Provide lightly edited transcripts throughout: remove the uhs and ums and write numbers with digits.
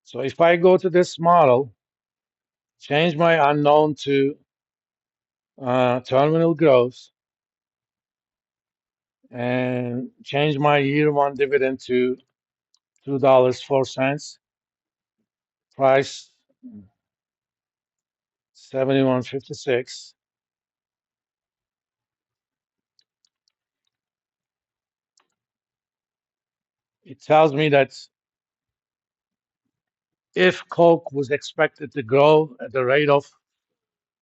So if I go to this model, change my unknown to terminal growth, and change my year one dividend to $2.04, price 71.56. It tells me that if Coke was expected to grow at the rate of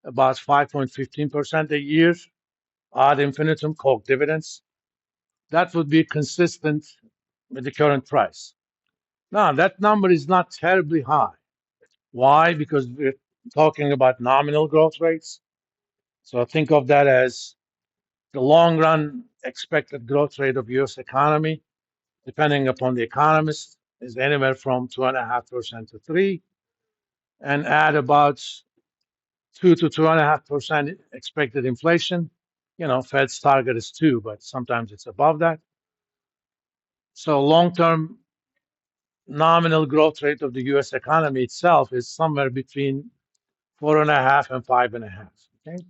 about 5.15% a year, ad infinitum Coke dividends, that would be consistent with the current price. Now, that number is not terribly high. Why? Because we're talking about nominal growth rates. So think of that as the long run expected growth rate of US economy, depending upon the economist, is anywhere from 2.5% to 3, and add about 2 to 2.5% expected inflation. You know, Fed's target is 2, but sometimes it's above that. So long-term nominal growth rate of the U.S. economy itself is somewhere between 4.5 and 5.5. Okay,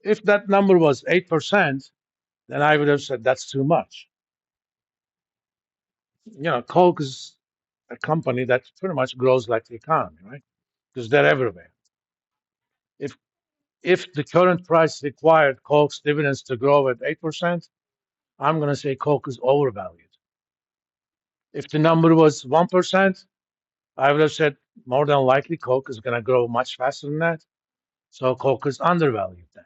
if that number was 8%, then I would have said that's too much. You know, Coke is a company that pretty much grows like the economy, right? Because they're everywhere. If if the current price required Coke's dividends to grow at 8%, I'm going to say Coke is overvalued. If the number was 1%, I would have said more than likely Coke is going to grow much faster than that. So Coke is undervalued then.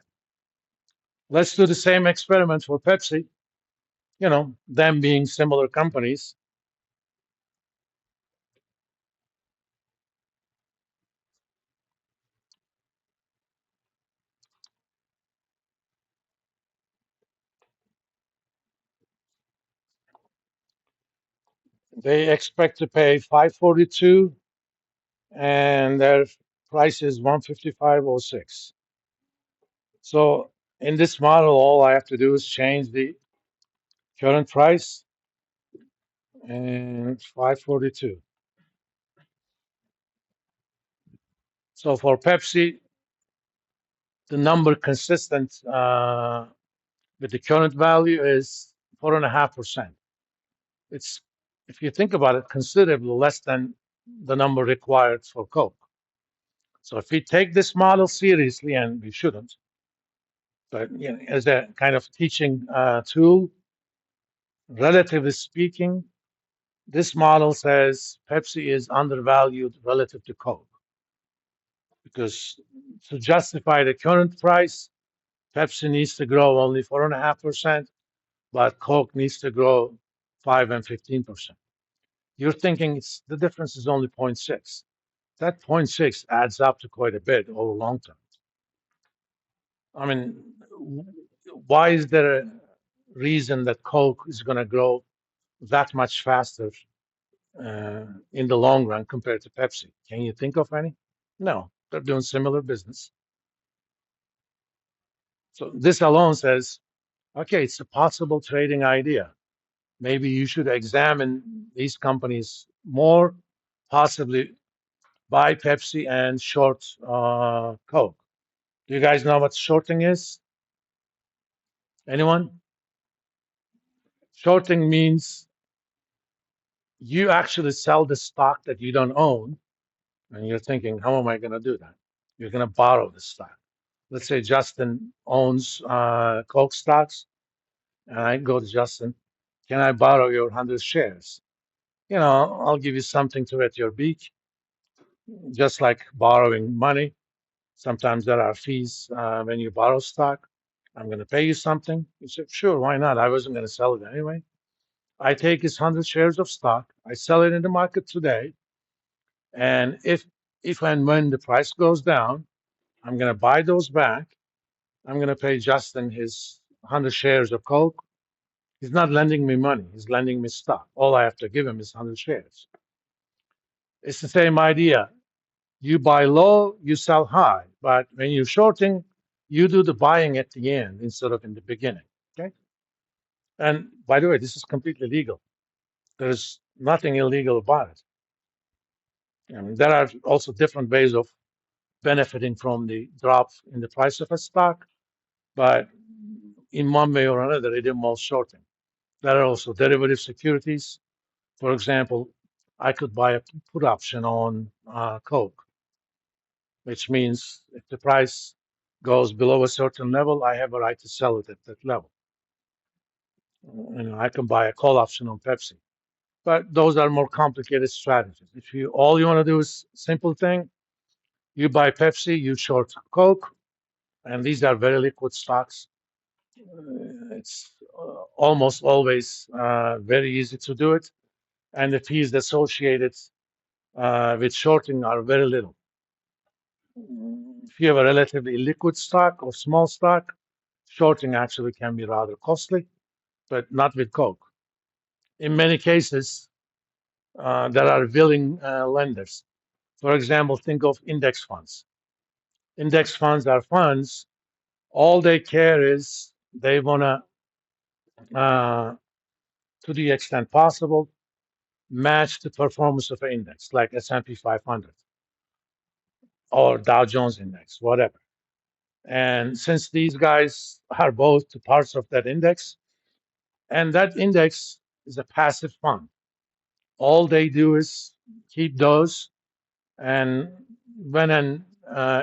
Let's do the same experiment for Pepsi, you know, them being similar companies. They expect to pay 542 and their price is 155.06. So in this model, all I have to do is change the current price and 542. So for Pepsi, the number consistent with the current value is 4.5%. It's, if you think about it, considerably less than the number required for Coke. So if we take this model seriously, and we shouldn't, but you know, as a kind of teaching tool, relatively speaking, this model says Pepsi is undervalued relative to Coke because to justify the current price, Pepsi needs to grow only 4.5%, but Coke needs to grow 5 and 15%. You're thinking it's the difference is only 0.6. That 0.6 adds up to quite a bit over long term. I mean, why is there a reason that Coke is going to grow that much faster in the long run compared to Pepsi? Can you think of any? No, they're doing similar business. So this alone says, okay, it's a possible trading idea. Maybe you should examine these companies more, possibly buy Pepsi and short Coke. Do you guys know what shorting is? Anyone? Shorting means you actually sell the stock that you don't own, and you're thinking, how am I going to do that? You're going to borrow the stock. Let's say Justin owns Coke stocks, and I go to Justin, can I borrow your 100 shares? You know, I'll give you something to wet your beak, just like borrowing money. Sometimes there are fees when you borrow stock. I'm going to pay you something. You said, sure, why not? I wasn't going to sell it anyway. I take his 100 shares of stock, I sell it in the market today, and if and when the price goes down, I'm going to buy those back. I'm going to pay Justin his 100 shares of Coke. He's not lending me money. He's lending me stock. All I have to give him is 100 shares. It's the same idea. You buy low, you sell high. But when you're shorting, you do the buying at the end instead of in the beginning. Okay. And by the way, this is completely legal. There's nothing illegal about it. And there are also different ways of benefiting from the drop in the price of a stock, but in one way or another, it involves shorting. There are also derivative securities. For example, I could buy a put option on Coke, which means if the price goes below a certain level, I have a right to sell it at that level. I can buy a call option on Pepsi, but those are more complicated strategies. If you all you want to do is simple thing, you buy Pepsi, you short Coke, and these are very liquid stocks. It's almost always very easy to do it, and the fees associated with shorting are very little. If you have a relatively liquid stock or small stock, shorting actually can be rather costly, but not with Coke. In many cases, there are willing lenders. For example, think of index funds. Index funds are funds, all they care is they want to the extent possible, match the performance of an index, like S&P 500 or Dow Jones Index, whatever. And since these guys are both parts of that index, and that index is a passive fund, all they do is keep those, and when and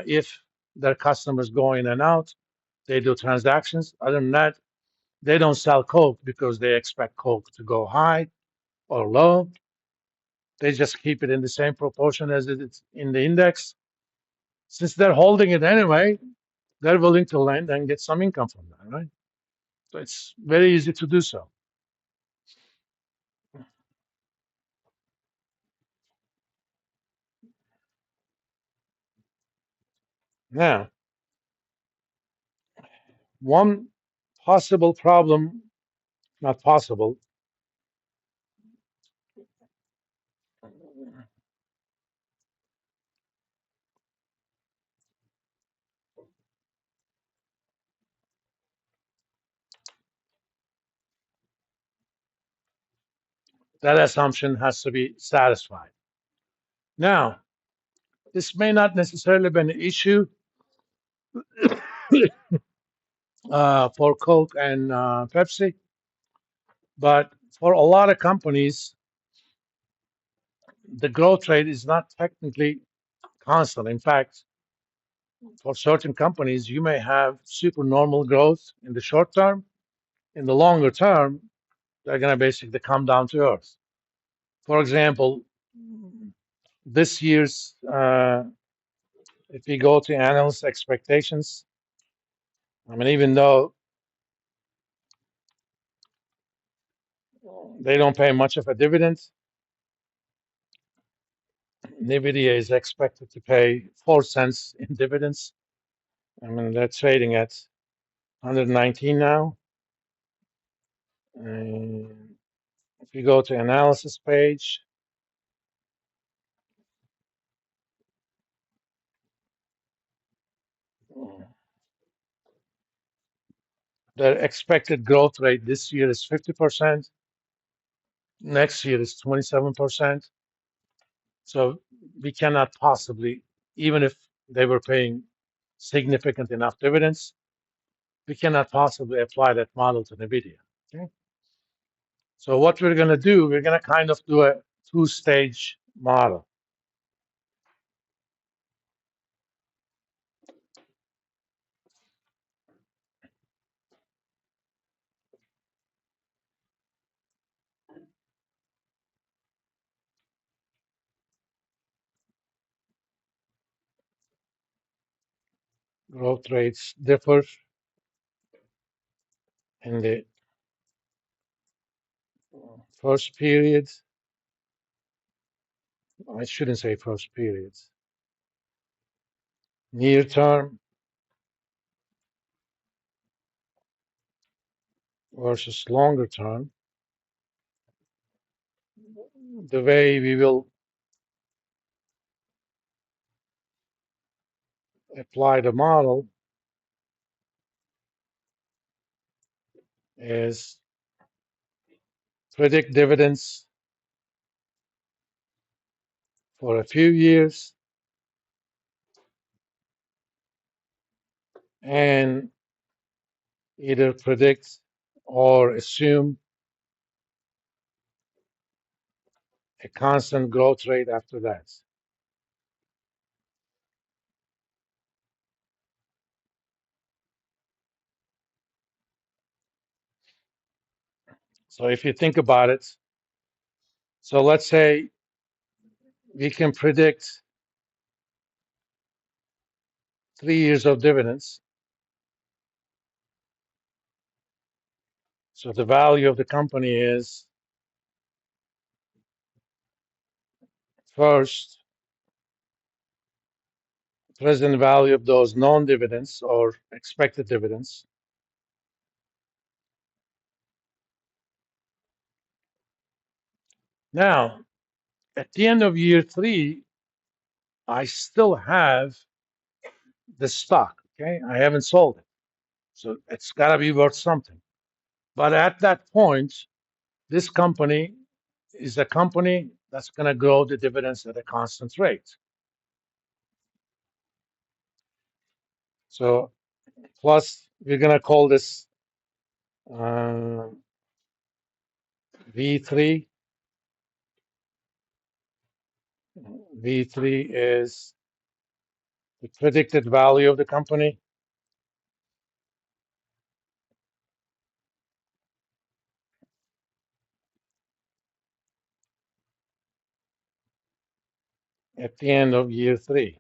if their customers go in and out, they do transactions. Other than that, they don't sell Coke because they expect Coke to go high or low. They just keep it in the same proportion as it's in the index. Since they're holding it anyway, they're willing to lend and get some income from that, right? So it's very easy to do so. Now, one possible problem, not possible, that assumption has to be satisfied. Now, this may not necessarily be an issue for Coke and Pepsi, but for a lot of companies, the growth rate is not technically constant. In fact, for certain companies, you may have super normal growth in the short term. In the longer term, they're going to basically come down to earth. For example, this year's, if we go to analyst expectations, I mean, even though they don't pay much of a dividend, NVIDIA is expected to pay 4 cents in dividends. I mean, they're trading at 119 now. And if you go to analysis page, their expected growth rate this year is 50%. Next year is 27%. So we cannot possibly, even if they were paying significant enough dividends, we cannot possibly apply that model to NVIDIA. Okay? So what we're going to do, we're going to kind of do a two-stage model. Growth rates differ in the first period. I shouldn't say first period. Near term versus longer term. The way we will apply the model is predict dividends for a few years and either predict or assume a constant growth rate after that. So if you think about it, so let's say we can predict 3 years of dividends. So the value of the company is first present value of those non-dividends or expected dividends. Now, at the end of year 3, I still have the stock. Okay, I haven't sold it, so it's got to be worth something. But at that point, this company is a company that's going to grow the dividends at a constant rate. So plus, we're going to call this V3. V3 is the predicted value of the company at the end of year 3.